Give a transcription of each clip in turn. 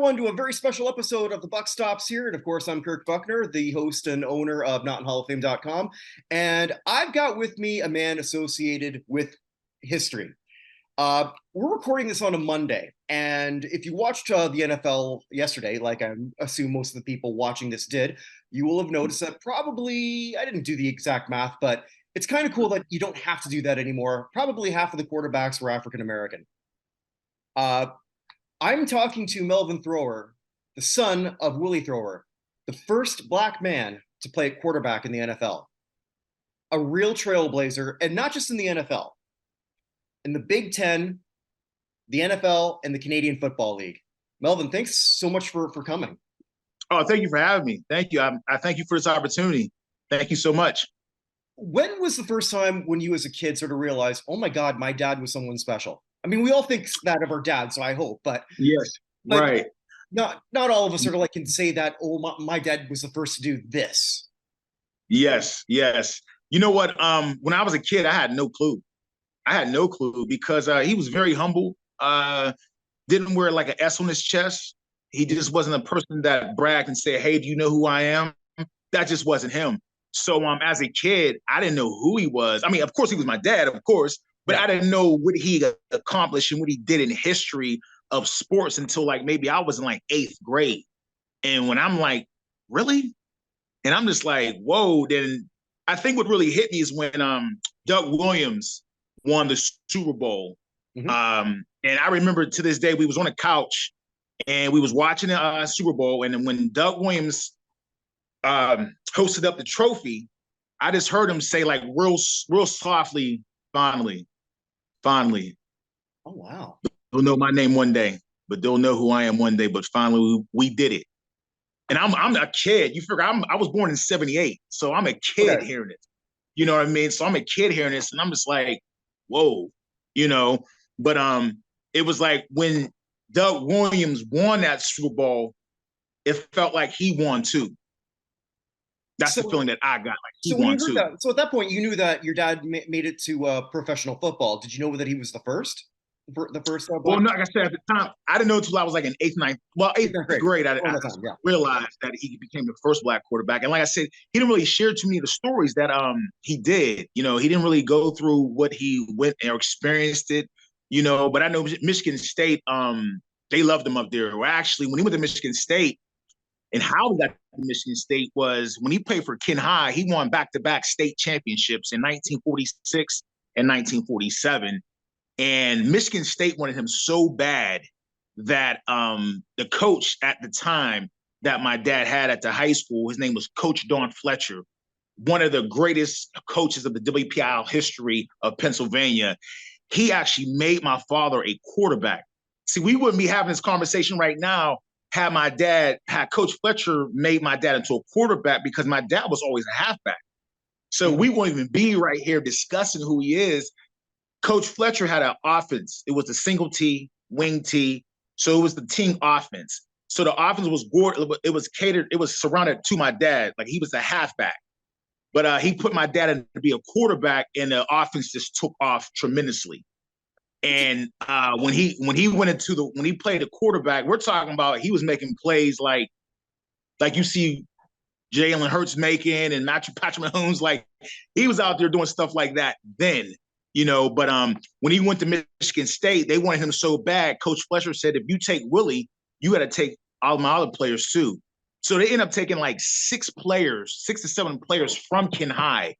everyone, to a very special episode of The Buck Stops Here. And of course, I'm Kirk Buchner, the host and owner of NotInHallOfFame.com. And I've got with me a man associated with history. We're recording this on a Monday. And if you watched the NFL yesterday, like I assume most of the people watching this did, you will have noticed that probably, I didn't do the exact math, but it's kind of cool that you don't have to do that anymore. Probably half of the quarterbacks were African American. I'm talking to Melvin Thrower, the son of Willie Thrower, the first black man to play quarterback in the NFL. A real trailblazer, and not just in the NFL. In the Big Ten, the NFL, and the Canadian Football League. Melvin, thanks so much for coming. Oh, thank you for having me. Thank you. I thank you for this opportunity. Thank you so much. When was the first time when you as a kid sort of realized, oh my God, my dad was someone special? I mean, we all think that of our dad, so I hope, but yes, right. Not all of us sort of like can say that, oh, my dad was the first to do this. Yes. You know what? When I was a kid, I had no clue. Because he was very humble. Didn't wear like an S on his chest. He just wasn't a person that bragged and said, "Hey, do you know who I am?" That just wasn't him. So as a kid, I didn't know who he was. I mean, of course, he was my dad, of course. But I didn't know what he accomplished and what he did in history of sports until like maybe I was in like 8th grade. And when I'm like, really? And I'm just like, whoa. Then I think what really hit me is when Doug Williams won the Super Bowl. Mm-hmm. And I remember to this day, we was on a couch and we was watching the Super Bowl. And then when Doug Williams hosted up the trophy, I just heard him say like real softly, fondly. Oh, wow. They'll know my name one day, but they'll know who I am one day. But finally, we did it. And I'm a kid. You figure I was born in 78. So I'm a kid hearing it. You know what I mean? So I'm a kid hearing this and I'm just like, whoa, But it was like when Doug Williams won that Super Bowl, it felt like he won too. That's the feeling that I got. Like he won too. So at that point, you knew that your dad made it to professional football. Did you know that he was the first? Well, no, like I said, at the time, I didn't know until I was like in 8th grade. I realized that he became the first black quarterback. And like I said, he didn't really share too many of the stories that he did. He didn't really go through what he went or experienced it. But I know Michigan State, they loved him up there. Well, actually, when he went to Michigan State, and how he got to Michigan State was when he played for Ken High, he won back-to-back state championships in 1946 and 1947. And Michigan State wanted him so bad that the coach at the time that my dad had at the high school, his name was Coach Don Fletcher, one of the greatest coaches of the WPIAL history of Pennsylvania. He actually made my father a quarterback. See, we wouldn't be having this conversation right now had Coach Fletcher made my dad into a quarterback, because my dad was always a halfback. So we won't even be right here discussing who he is. Coach Fletcher had an offense. It was the single T, wing T. So it was the team offense. So the offense was catered. It was surrounded to my dad. Like he was a halfback. But he put my dad in to be a quarterback, and the offense just took off tremendously. And when he played the quarterback, we're talking about he was making plays like you see Jalen Hurts making and Patrick Mahomes. Like he was out there doing stuff like that then, But when he went to Michigan State, they wanted him so bad. Coach Fletcher said, if you take Willie, you got to take all my other players too. So they ended up taking like 6 to 7 players from Ken High,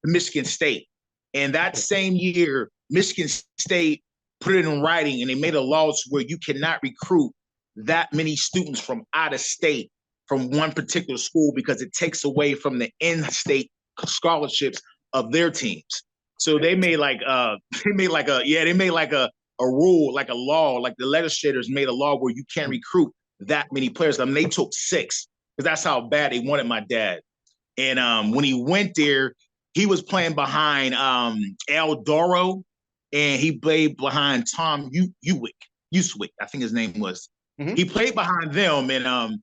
Michigan State. And that same year, Michigan State put it in writing, and they made a law where you cannot recruit that many students from out of state from one particular school, because it takes away from the in-state scholarships of their teams. So they made like a rule, like a law, like the legislators made a law where you can't recruit that many players. I mean, they took 6 because that's how bad they wanted my dad. And when he went there, he was playing behind Al Doro, and he played behind Tom Uswick, I think his name was. Mm-hmm. He played behind them, and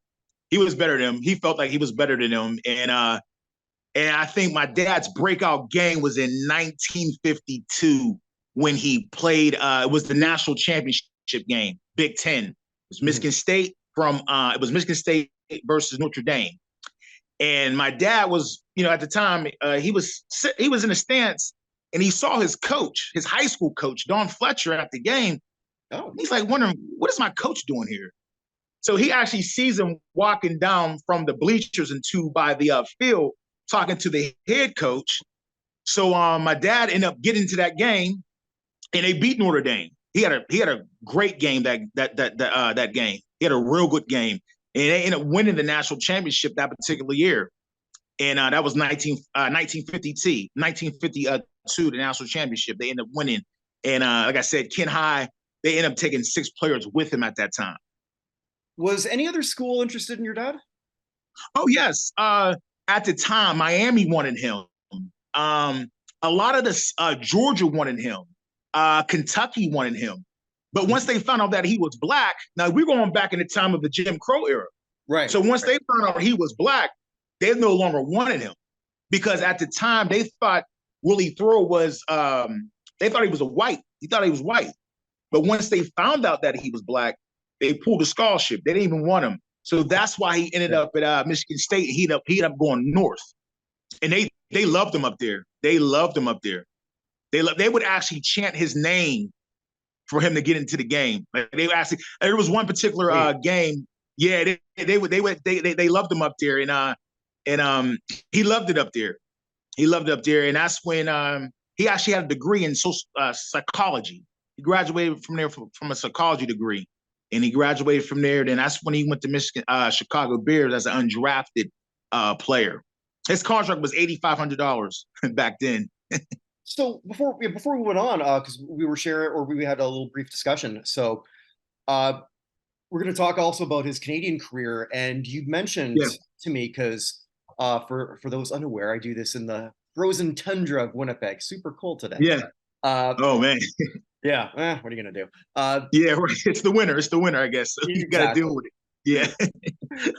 he was better than them. He felt like he was better than them. And I think my dad's breakout game was in 1952 when he played. It was the national championship game, Big Ten. was Michigan State it was Michigan State versus Notre Dame. And my dad was, at the time, he was in the stands and he saw his coach, his high school coach, Don Fletcher, at the game. Oh. He's like wondering, what is my coach doing here? So he actually sees him walking down from the bleachers into by the field, talking to the head coach. So my dad ended up getting to that game, and they beat Notre Dame. He had a great game that game. He had a real good game, and they ended up winning the national championship that particular year. And that was 1952, the national championship. They ended up winning, and like I said, Ken High, they ended up taking 6 players with him at that time. Was any other school interested in your dad? Oh, yes. At the time, Miami wanted him. A lot of the Georgia wanted him. Kentucky wanted him. But once they found out that he was black, now we're going back in the time of the Jim Crow era. Right. So once they found out he was black, they no longer wanted him. Because at the time, they thought Willie Thrower was, they thought he was white. He thought he was white. But once they found out that he was black, they pulled a scholarship. They didn't even want him. So that's why he ended up at Michigan State. He ended up going north. And they loved him up there. They loved him up there. They would actually chant his name for him to get into the game. Like they actually, there was one particular game. Yeah, they loved him up there, and he loved it up there. He loved it up there, and that's when he actually had a degree in psychology. He graduated from there from a psychology degree, and he graduated from there. Then that's when he went to Michigan, Chicago Bears as an undrafted player. His contract was $8,500 back then. So before we went on, because we were sharing, or we had a little brief discussion. So we're going to talk also about his Canadian career, and you mentioned to me, because for those unaware, I do this in the frozen tundra of Winnipeg. Super cold today. Yeah. Oh man. Yeah. What are you gonna do? Yeah, right. It's the winter. It's the winter, I guess. So you got to deal with it. Yeah.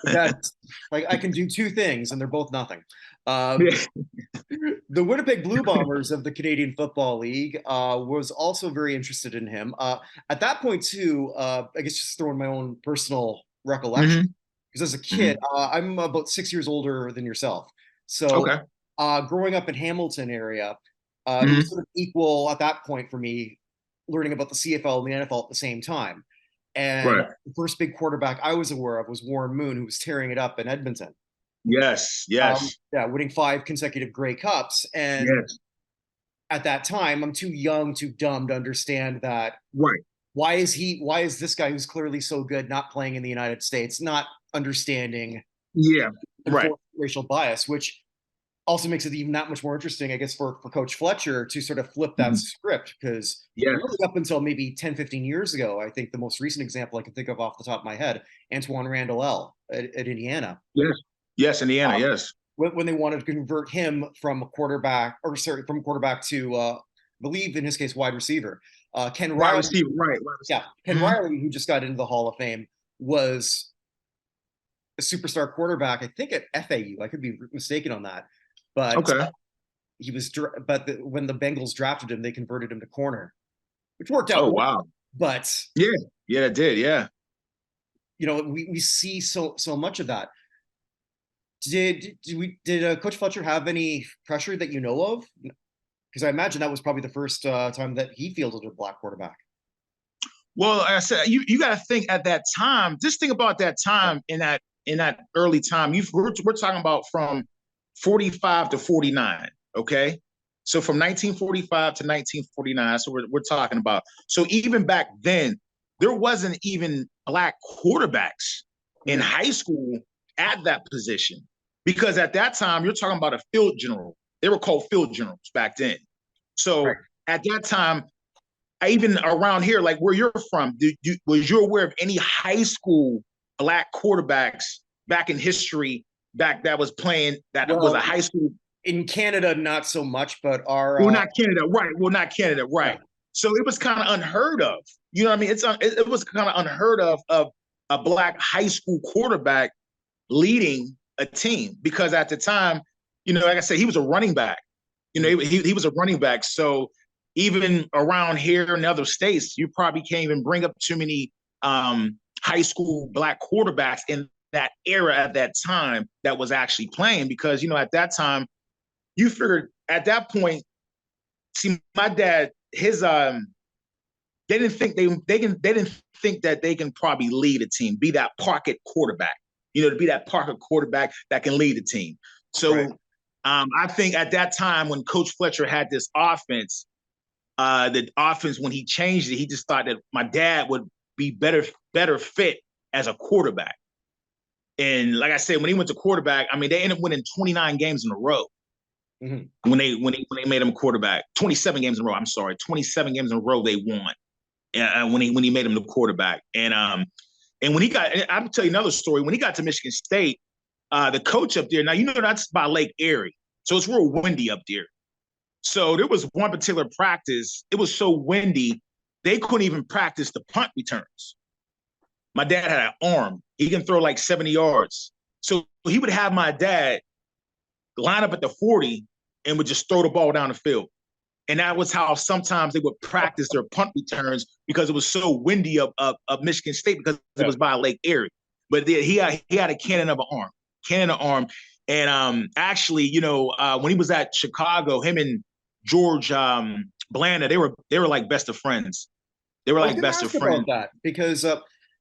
That's like I can do 2 things, and they're both nothing. The Winnipeg Blue Bombers of the Canadian Football League was also very interested in him. At that point, too, I guess just throwing my own personal recollection, because as a kid, I'm about 6 years older than yourself. So growing up in Hamilton area, it was sort of equal at that point for me, learning about the CFL and the NFL at the same time. And the first big quarterback I was aware of was Warren Moon, who was tearing it up in Edmonton. Yes. Winning 5 consecutive Grey Cups. And at that time, I'm too young, too dumb to understand that. Right. Why is this guy who's clearly so good not playing in the United States, not understanding racial bias, which also makes it even that much more interesting, I guess, for Coach Fletcher to sort of flip that script, because really up until maybe 10, 15 years ago, I think the most recent example I can think of off the top of my head, Antoine Randall at Indiana. Yes, Indiana, yes. When they wanted to convert him from quarterback to, I believe in his case, wide receiver. Ken Riley. Wide receiver, right. Yeah, Ken Riley, who just got into the Hall of Fame, was a superstar quarterback, I think at FAU. I could be mistaken on that. But he was. When the Bengals drafted him, they converted him to corner, which worked out. Oh wow! But it did. Yeah. We see so much of that. Did Coach Fletcher have any pressure that you know of? Because I imagine that was probably the first time that he fielded a black quarterback. Well, like I said, you got to think at that time. Just think about that time in that early time. We're talking about from 45 to 49, okay? So from 1945 to 1949, so we're talking about. So even back then, there wasn't even black quarterbacks in high school at that position, because at that time, you're talking about a field general. They were called field generals back then. So at that time, even around here, like where you're from, was you aware of any high school black quarterbacks back in history that was playing, was a high school? In Canada, not so much, but not Canada, right. Well, not Canada, right. So it was kind of unheard of. You know what I mean? It was kind of unheard of a black high school quarterback leading a team, because at the time, like I said, he was a running back. He was a running back. So even around here in other states, you probably can't even bring up too many high high school black quarterbacks in that era at that time that was actually playing, because, you know, at that time, you figured at that point, see, my dad, his they didn't think they didn't think that they can probably lead a team, be that pocket quarterback, you know, to be that pocket quarterback that can lead a team. So right. I think at that time when Coach Fletcher had this offense, the offense, when he changed it, he just thought that my dad would be better fit as a quarterback. And like I said, when he went to quarterback, I mean, they ended up winning 29 games in a row. Mm-hmm. When they made him a quarterback, 27 games in a row. I'm sorry, 27 games in a row they won. When he made him the quarterback, and when he got, I'll tell you another story. When he got to Michigan State, the coach up there, now you know that's by Lake Erie, so it's real windy up there. So there was one particular practice. It was so windy they couldn't even practice the punt returns. My dad had an arm; he can throw like 70 yards. So he would have my dad line up at the 40 and would just throw the ball down the field. And that was how sometimes they would practice their punt returns, because it was so windy up Michigan State, because it was by Lake Erie. But he had a cannon of an arm. And actually, you know, when he was at Chicago, him and George Blanda, they were like best of friends. They were like best of friends. About that, because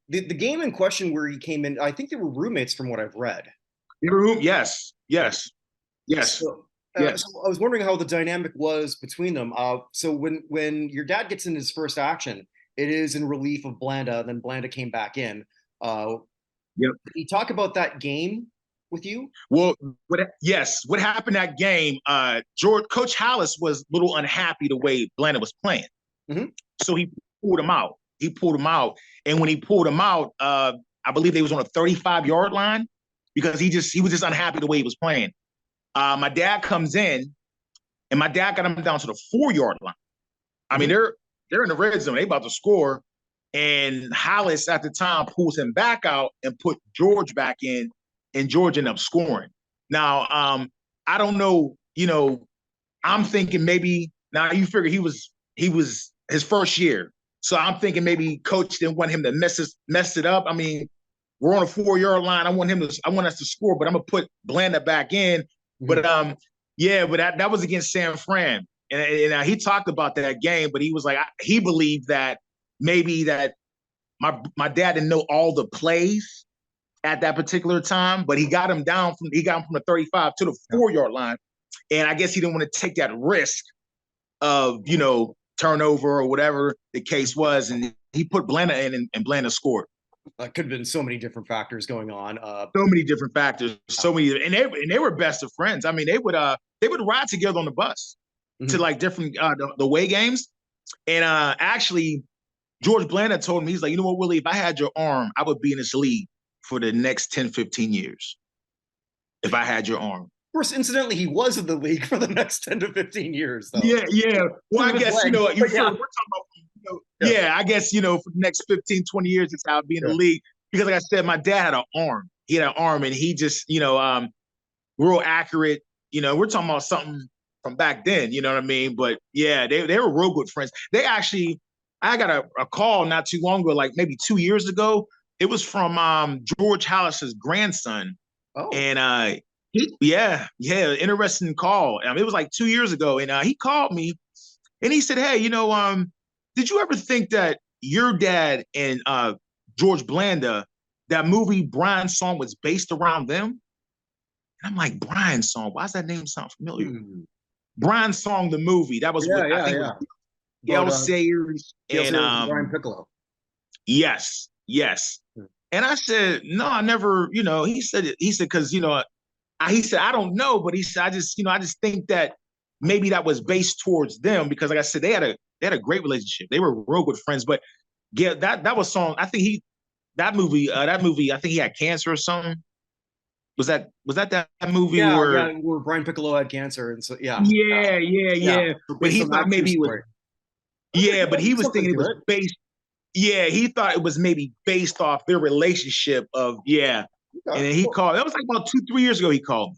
the game in question where he came in, I think they were roommates from what I've read. They were yes. So I was wondering how the dynamic was between them. So when your dad gets in his first action, it is in relief of Blanda. Then Blanda came back in. Yep. Did he talk about that game with you? Well, what happened that game? Coach Hallis was a little unhappy the way Blanda was playing, so he pulled him out. And when he pulled him out, I believe they was on a 35-yard line, because he was just unhappy the way he was playing. My dad comes in, and my dad got him down to the 4-yard line. I mean, they're in the red zone. They about to score. And Hollis at the time pulls him back out and put George back in, and George ended up scoring. Now, I don't know, you know, I'm thinking maybe, now you figure he was his first year. So I'm thinking maybe coach didn't want him to mess it up. I mean, we're on a 4-yard line. I want us to score, but I'm gonna put Blanda back in. But but that was against San Fran, and he talked about that game. But he was like, he believed that maybe that my dad didn't know all the plays at that particular time, but he got him from the 35 to the 4-yard line, and I guess he didn't want to take that risk of, you know, turnover or whatever the case was, and he put Blanda in, and Blanda scored. Could have been so many different factors going on. So many different factors. And they were best of friends. I mean, they would ride together on the bus to like different the away games. And actually, George Blanda told him, he's like, you know what, Willie, if I had your arm, I would be in this league for the next 10, 15 years. If I had your arm. Of course, incidentally, he was in the league for the next 10 to 15 years, though. Yeah. Well, I guess, you know, we're talking about, I guess, you know, for the next 15, 20 years, it's how I'd be in the league. Because like I said, my dad had an arm. He had an arm, and he just, you know, real accurate. You know, we're talking about something from back then, you know what I mean? But yeah, they were real good friends. They actually, I got a call not too long ago, like maybe 2 years ago. It was from George Hallis's grandson. Oh. And interesting call. I mean, it was like 2 years ago, and he called me, and he said, "Hey, you know, did you ever think that your dad and George Blanda, that movie Brian's Song, was based around them?" And I'm like, Brian's Song? Why does that name sound familiar? Brian's Song, the movie. That was I think Gail Sayers and Brian Piccolo. Yes. And I said, no, I never, you know, he said, because, you know, he said, I don't know, but he said, I just think that maybe that was based towards them, because like I said, they had a great relationship. They were real good friends. But yeah, that was song. I think that movie, I think he had cancer or something. Was that movie where Brian Piccolo had cancer, and so yeah. But he thought maybe it was. Yeah, but he was thinking it was based. Yeah, he thought it was maybe based off their relationship of And then he called. That was like about 2-3 years ago. He called me.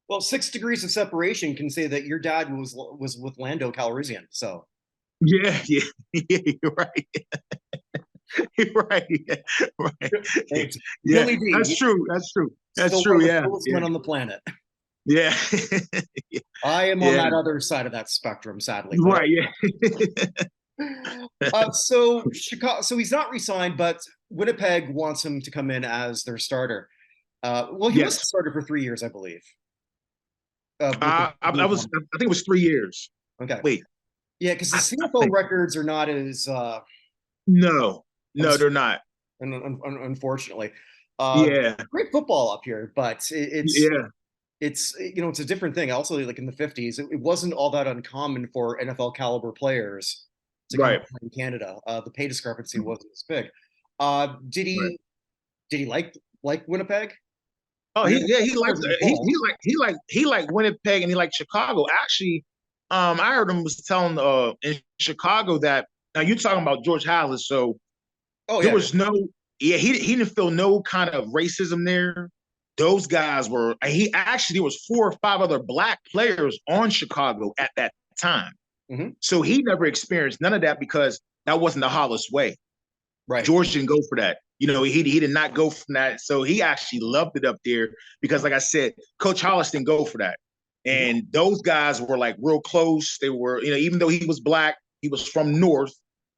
Well, 6 degrees of separation can say that your dad was with Lando Calrissian. So. Yeah, you're right. Right. Yeah, right. It's Yeah, Billy D. that's true. That's true. That's Still true. one of the Yeah. coolest Yeah. men on the planet. Yeah. I am on Yeah. that other side of that spectrum, sadly. But Right. Yeah. so Chicago, so he's not re-signed, but Winnipeg wants him to come in as their starter. Well, he was the Yes. starter for 3 years, I believe. I was. I think it was 3 years. Okay. Wait. Yeah, because the I CFL think records are not as no. No, they're not. unfortunately. Yeah. Great football up here, but Yeah. it's it's a different thing. Also, like in the 50s, it wasn't all that uncommon for NFL caliber players to come Right. up in Canada. The pay discrepancy wasn't as big. Did Right. he like Winnipeg? Oh, I mean, he liked he liked Winnipeg and he liked Chicago. Actually, I heard him was telling in Chicago that now you're talking about George Halas, so oh there yeah, was no he didn't feel no kind of racism there. Those guys were he actually there was 4 or 5 other black players on Chicago at that time. mm-hmm. So he never experienced none of that because that wasn't the Hollis way. Right. George didn't go for that. He did not go from that. So he actually loved it up there because, like I said, Coach Hollis didn't go for that. And those guys were like real close. They were, even though he was black, he was from North.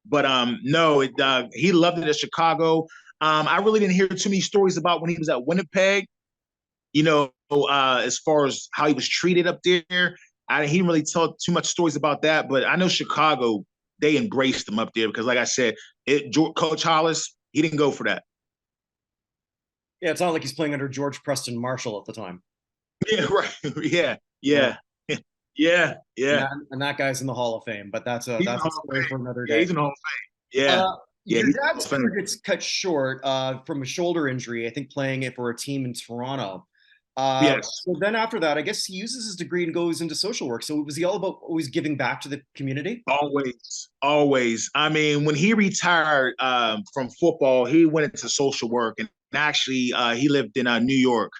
But no, he loved it at Chicago. I really didn't hear too many stories about when he was at Winnipeg. As far as how he was treated up there, he didn't really tell too much stories about that. But I know Chicago, they embraced him up there because, like I said, Coach Hollis, he didn't go for that. Yeah, it's not like he's playing under George Preston Marshall at the time. Yeah, right. Yeah. And that guy's in the Hall of Fame, but that's a story for another day. Yeah, he's in the Hall of Fame. Yeah. Your dad's career gets cut short from a shoulder injury, I think playing it for a team in Toronto. Yes. So then after that, I guess he uses his degree and goes into social work. So was he all about always giving back to the community? Always. I mean, when he retired from football, he went into social work, and actually he lived in New York.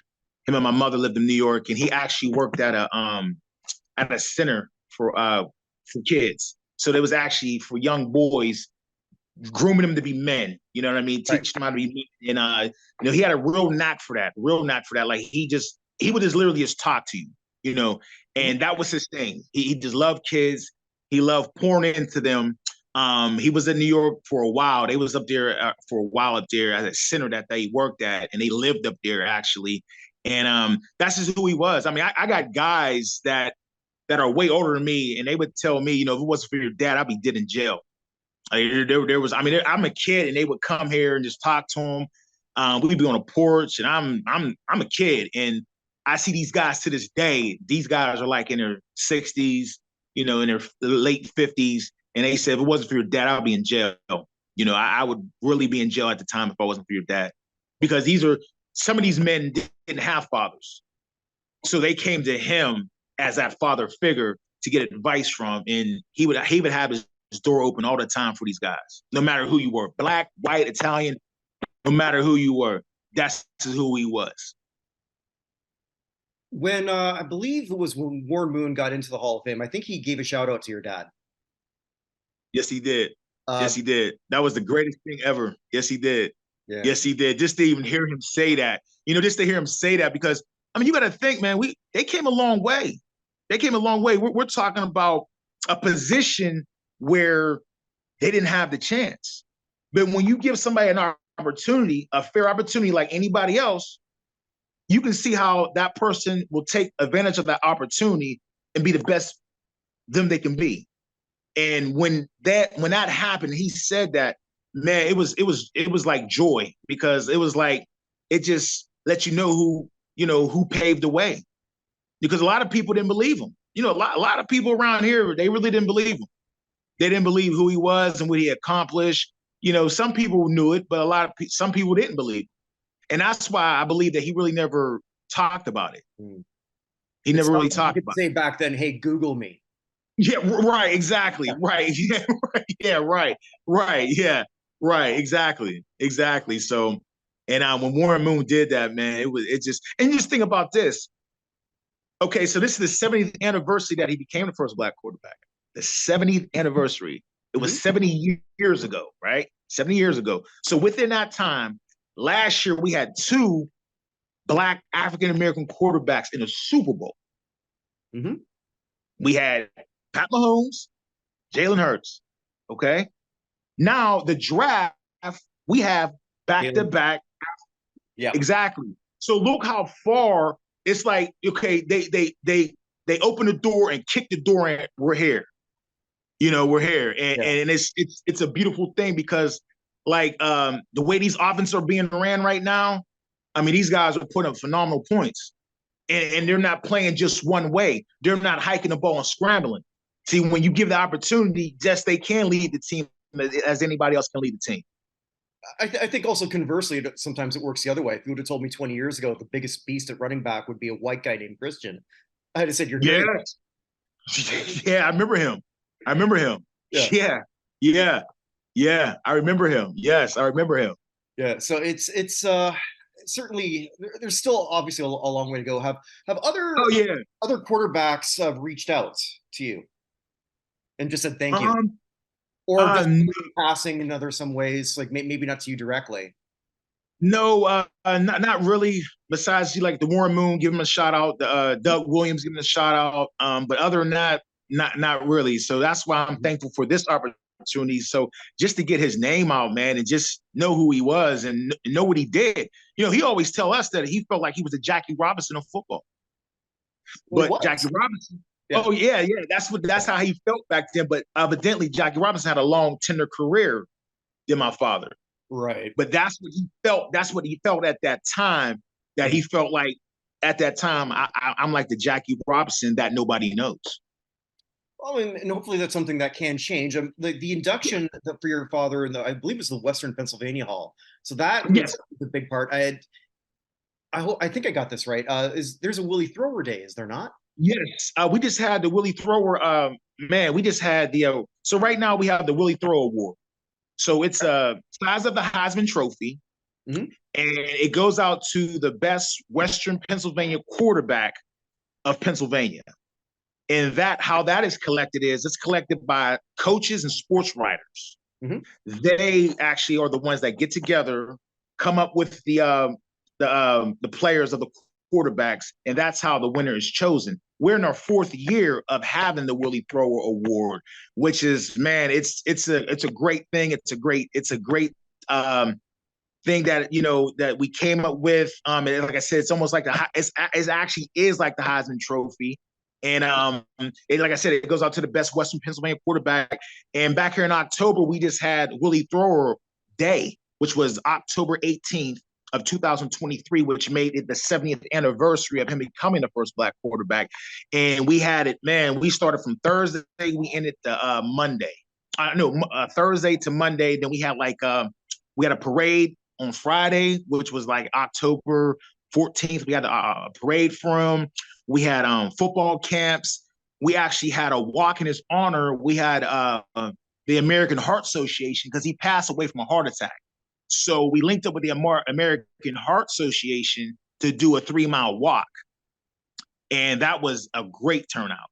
Him and my mother lived in New York, and he actually worked at a center for kids. So there was actually for young boys, grooming them to be men. You know what I mean? Right. Teach them how to be men. And he had a real knack for that. Like he would just literally just talk to you, and that was his thing. He just loved kids. He loved pouring into them. He was in New York for a while. They was up there for a while up there at a center that they worked at, and they lived up there actually. And that's just who he was. I mean, I got guys that are way older than me, and they would tell me, if it wasn't for your dad, I'd be dead in jail. There was, I'm a kid, and they would come here and just talk to him. We'd be on a porch, and I'm a kid, and I see these guys to this day. These guys are like in their 60s, in their late 50s, and they said, if it wasn't for your dad, I'd be in jail. I would really be in jail at the time if I wasn't for your dad, because some of these men didn't have fathers, so they came to him as that father figure to get advice from, and he would have his door open all the time for these guys, no matter who you were, black, white, Italian, no matter who you were. That's who he was. When I believe it was when Warren Moon got into the Hall of Fame, I think he gave a shout out to your dad. Yes, he did. Yes, he did. That was the greatest thing ever. Yes, he did. Yeah. Yes, he did. Just to even hear him say that, just to hear him say that, because you got to think, man, they came a long way. They came a long way. We're talking about a position where they didn't have the chance. But when you give somebody an opportunity, a fair opportunity like anybody else, you can see how that person will take advantage of that opportunity and be the best them they can be. And when that happened, he said that, man, it was like joy, because it was like, it just let you know who paved the way. Because a lot of people didn't believe him. A lot of people around here, they really didn't believe him. They didn't believe who he was and what he accomplished. Some people knew it, but some people didn't believe. And that's why I believe that he really never talked about it. He never really talked about it. Say back then, hey, Google me. Yeah, right, exactly. Right. Yeah, right. Yeah, right. Right. Yeah. Right. Exactly. So, and when Warren Moon did that, man, and just think about this. Okay, so this is the 70th anniversary that he became the first black quarterback. The 70th anniversary. It was 70 years ago, right? 70 years ago. So within that time, last year we had 2 Black African-American quarterbacks in a Super Bowl. Mm-hmm. We had Pat Mahomes, Jalen Hurts. Okay. Now the draft, we have back-to-back. Yeah. Exactly. So look how far it's like, okay, they open the door and kick the door and we're here. We're here. And it's a beautiful thing because like the way these offenses are being ran right now, I mean, these guys are putting up phenomenal points. And they're not playing just one way. They're not hiking the ball and scrambling. See, when you give the opportunity, yes, they can lead the team as anybody else can lead the team. I think also conversely, sometimes it works the other way. If you would have told me 20 years ago the biggest beast at running back would be a white guy named Christian, I'd have said you're great. Yeah, I remember him. Yeah. I remember him. Yes, I remember him. Yeah, so it's certainly there's still obviously a long way to go. Have other quarterbacks reached out to you and just said thank you, or just passing in other some ways, like maybe not to you directly? No, not really. Besides, like the Warren Moon, give him a shout out. Doug Williams, give him a shout out. But other than that, not really. So that's why I'm thankful for this opportunity. So just to get his name out, man, and just know who he was and know what he did. He always tell us that he felt like he was a Jackie Robinson of football. But Jackie Robinson. Yeah. Oh yeah. That's how he felt back then. But evidently, Jackie Robinson had a long, tender career than my father. Right. But that's what he felt. That's what he felt at that time. That he felt like at that time, I'm like the Jackie Robinson that nobody knows. Well, and hopefully that's something that can change. The induction for your father, I believe it was the Western Pennsylvania Hall. So that was a big part. I think I got this right. There's a Willie Thrower Day, is there not? Yes. We just had the Willie Thrower. We just had the. So right now we have the Willie Thrower Award. So it's a size of the Heisman Trophy, and it goes out to the best Western Pennsylvania quarterback of Pennsylvania. And how that is collected it's collected by coaches and sports writers. They actually are the ones that get together, come up with the players of the quarterbacks, and that's how the winner is chosen. We're in our 4th year of having the Willie Thrower Award, which is, man, it's a great thing. It's a great thing that that we came up with. And like I said, it's almost like it actually is like the Heisman Trophy. And like I said, it goes out to the best Western Pennsylvania quarterback. And back here in October, we just had Willie Thrower Day, which was October 18th. Of 2023, which made it the 70th anniversary of him becoming the first Black quarterback. And we had it, man, we started from Thursday, we ended the Monday. Thursday to Monday. Then we had we had a parade on Friday, which was like October 14th. We had a parade for him. We had football camps. We actually had a walk in his honor. We had the American Heart Association because he passed away from a heart attack. So we linked up with the American Heart Association to do a 3-mile walk. And that was a great turnout.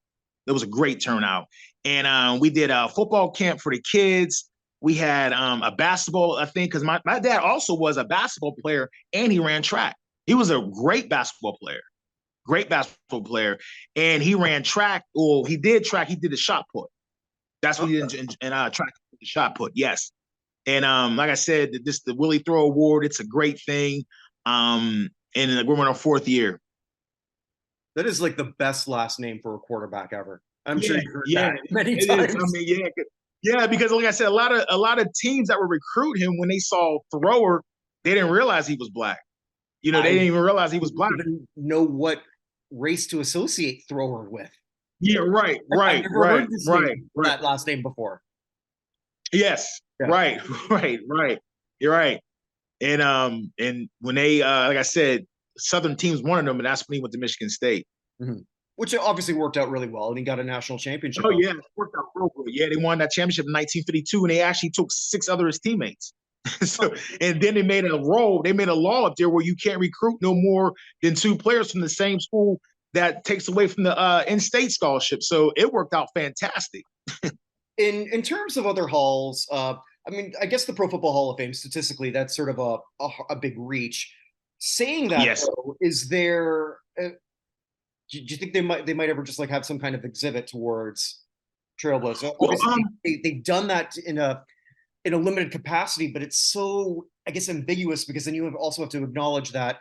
And we did a football camp for the kids. We had a basketball, I think, because my dad also was a basketball player and he ran track. He was a great basketball player. And he ran track. Well, he did track. He did the shot put. That's what he did in track, the shot put. Yes. And like I said, the Willie Thrower Award, it's a great thing. And we're in our 4th year. That is like the best last name for a quarterback ever. I'm sure you've heard that many times. I mean, because like I said, a lot of teams that were recruit him when they saw Thrower, they didn't realize he was Black. They didn't even realize he was Black. I didn't know what race to associate Thrower with. Yeah, right. That last name before. Yes. Yeah. Right. You're right. And when they like I said, Southern teams wanted him, and that's when he went to Michigan State. Which obviously worked out really well, and he got a national championship. Oh yeah, it worked out real good. Yeah, they won that championship in 1952, and they actually took 6 other his teammates. And then they made a law up there where you can't recruit no more than 2 players from the same school. That takes away from the in-state scholarship. So it worked out fantastic. In terms of other halls, I mean, I guess the Pro Football Hall of Fame, statistically, that's sort of a big reach. Saying that, Yes. though, is there? Do you think they might ever just like have some kind of exhibit towards Trailblazers? Well, Obviously, they've done that in a limited capacity, but it's so, I guess, ambiguous, because then you also have to acknowledge that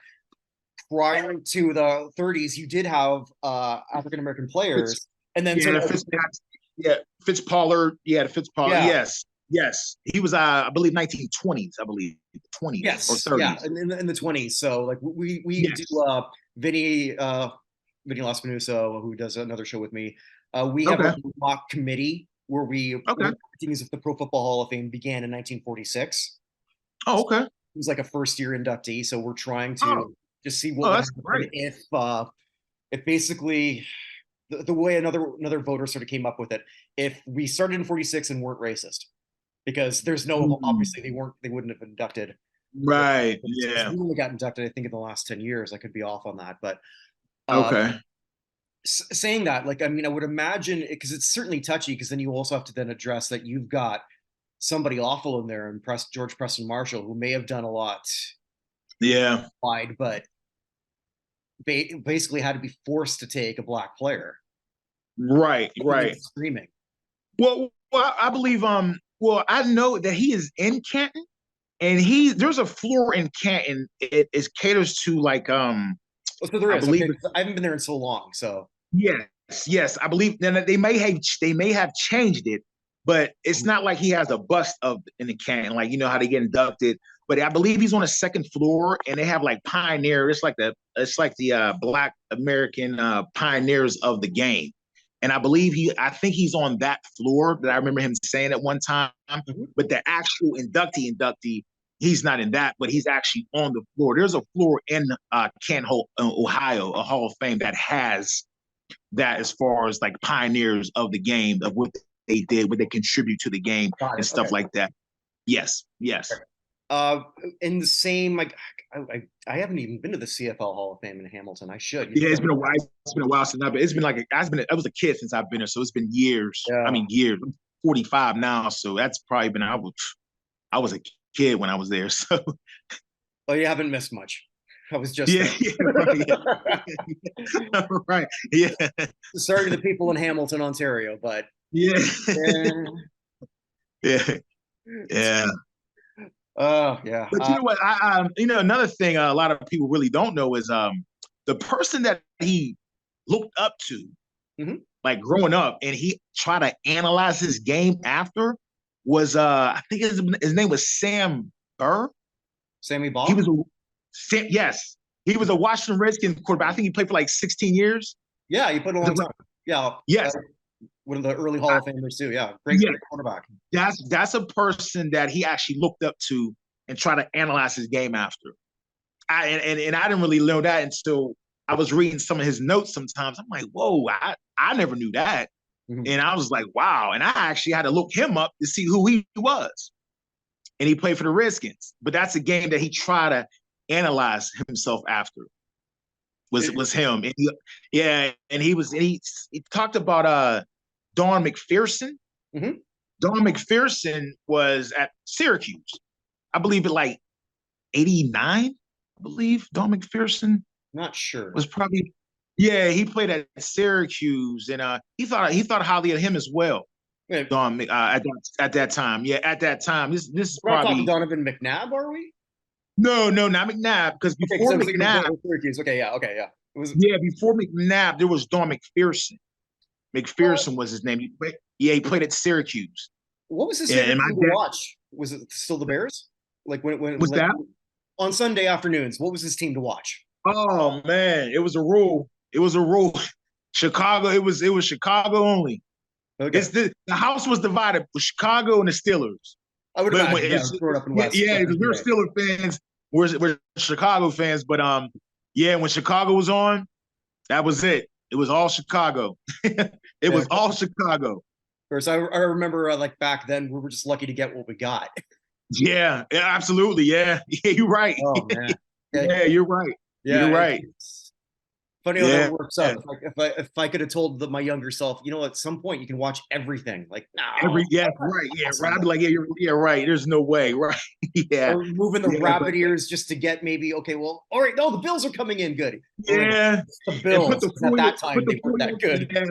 prior to the 30s, you did have African American players, and then Fitzpollard, yeah, yes, he was, I believe, 1920s, I believe, 20s or 30s, yeah, in the 20s. So like we do Vinny Laspanuso, who does another show with me. We have a mock committee where we things if the Pro Football Hall of Fame began in 1946. Oh, okay. He was like a first-year inductee, so we're trying to just see what would happen if basically the way another voter sort of came up with it. If we started in 46 and weren't racist, because there's no obviously they wouldn't have inducted. Right. Yeah. We only got inducted, I think, in the last 10 years. I could be off on that, but saying that, like, I mean, I would imagine, because it's certainly touchy, because then you also have to then address that you've got somebody awful in there, and George Preston Marshall, who may have done a lot, wide, but basically had to be forced to take a black player. Right. Screaming. Well, I believe, well, I know that he is in Canton, and there's a floor in Canton. It caters to like, so there is. Okay, I haven't been there in so long, so. Yes, I believe they may have changed it, but it's not like he has a bust in the Canton, like, you know how they get inducted. But I believe he's on the second floor, and they have like pioneer. It's like the Black American pioneers of the game. And I think he's on that floor that I remember him saying at one time. But the actual inductee, he's not in that, but he's actually on the floor. There's a floor in Canton, Ohio, a Hall of Fame that has that, as far as like pioneers of the game, of what they did, what they contribute to the game, and stuff like that. Yes. In the same, like, I haven't even been to the CFL Hall of Fame in Hamilton. I should. It's been a while. It's been a while since I've been. It's been like I was a kid since I've been there, so it's been years. Yeah. I mean, years. I'm 45 now, so that's probably been. I was a kid when I was there, so. Well, you haven't missed much. I was just right. Yeah. Sorry to the people in Hamilton, Ontario, but yeah. Yeah. But you know what? Another thing a lot of people really don't know is the person that he looked up to, like growing up, and he tried to analyze his game after, was I think his name was Sam Burr. Sammy Baugh? He was he was a Washington Redskins quarterback. I think he played for like 16 years. Yeah, he played a long time. Yeah. Yes. One of the early Hall of Famers too. Yeah, great quarterback. That's a person that he actually looked up to and tried to analyze his game after. I didn't really know that until I was reading some of his notes. Sometimes I'm like, whoa, I never knew that, and I was like, wow. And I actually had to look him up to see who he was, and he played for the Redskins. But that's a game that he tried to analyze himself after. Was him, and he talked about Don McPherson. Don McPherson was at Syracuse, I believe, at like 89. I believe Don McPherson. Not sure. Was probably, he played at Syracuse, and he thought highly of him as well. Yeah. Don at that time. Yeah, at that time. This is probably talking Donovan McNabb, are we? No, not McNabb, because before McNabb. Syracuse. Okay, yeah. Before McNabb, there was Don McPherson. McPherson was his name. He played at Syracuse. What was his favorite team to watch? Was it still the Bears? Like when was like, that on Sunday afternoons? What was his team to watch? Oh man, it was a rule. Chicago. It was Chicago only. Okay. The house was divided with Chicago and the Steelers. I would imagine. Growing up in West. Yeah, because we were Steelers fans. We're Chicago fans, but when Chicago was on, that was it. It was all Chicago. It was all Chicago. Of course, I remember like back then, we were just lucky to get what we got. Yeah, absolutely. Yeah, you're right. Oh man. Yeah, you're right. Yeah, you're right. Funny how that works out. If I could have told my younger self, you know, at some point you can watch everything. Like, no. Right. Yeah, right. I'd be like, yeah, right. There's no way, right? Yeah. Or moving the rabbit ears just to get maybe, okay, well, all right, no, the Bills are coming in good. Yeah. The Bills, at that time, they weren't that good. Yeah,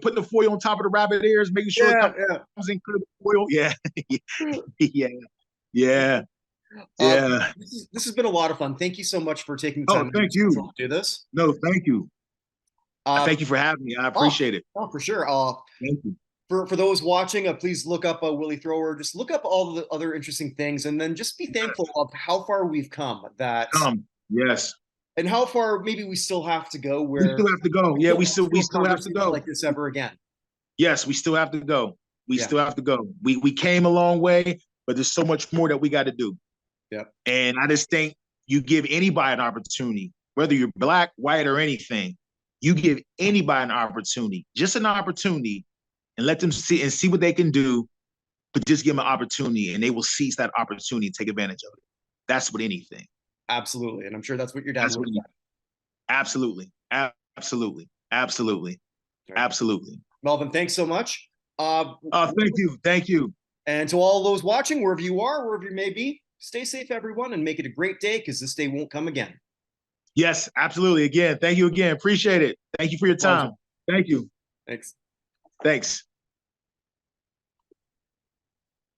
put the foil on top of the rabbit ears, making sure it comes in clear the foil. Yeah. Yeah. This has been a lot of fun. Thank you so much for taking the time to do this. No, thank you. Thank you for having me. I appreciate it. Oh, for sure. Thank you. For those watching, please look up Willie Thrower. Just look up all the other interesting things, and then just be thankful of how far we've come. Yes. And how far maybe we still have to go. We still have to go. Yeah, we still have to go like this ever again. Yes, we still have to go. We still have to go. We came a long way, but there's so much more that we got to do. Yep. And I just think you give anybody an opportunity, whether you're black, white, or anything. You give anybody an opportunity, just an opportunity, and let them see what they can do, but just give them an opportunity, and they will seize that opportunity and take advantage of it. That's what anything. Absolutely, and I'm sure that's what your dad would do. Absolutely. Melvin, thanks so much. Thank you. And to all those watching, wherever you are, wherever you may be, stay safe, everyone, and make it a great day, because this day won't come again. Yes, absolutely. Again, thank you again. Appreciate it. Thank you for your time. Thank you. Thanks.